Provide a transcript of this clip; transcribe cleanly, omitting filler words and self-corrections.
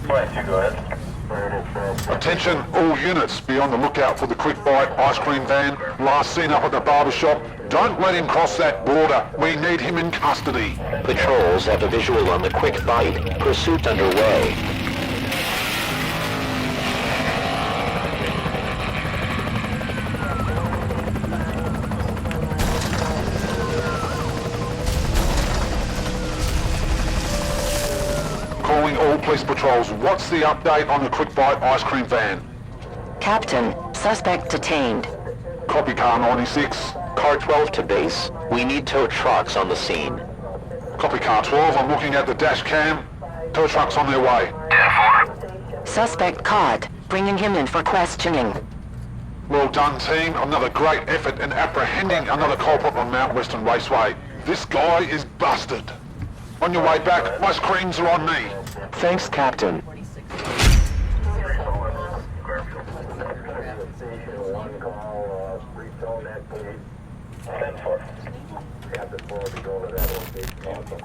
West, you go ahead. Attention all units, be on the lookout for the Quick Bite ice cream van. Last seen up at the barber shop. Don't let him cross that border. We need him in custody. Patrols have a visual on the Quick Bite. Pursuit underway. Calling all police patrols. What's the update on the Quick Bite ice cream van? Captain, suspect detained. Copy car 96. Car 12 to base. We need tow trucks on the scene. Copy car 12. I'm looking at the dash cam. Tow trucks on their way. 10-4. Suspect caught. Bringing him in for questioning. Well done, team. Another great effort in apprehending another culprit on Mount Western Raceway. This guy is busted. On your way back, ice creams are on me. Thanks, Captain. Captain 4 will be going to that location also.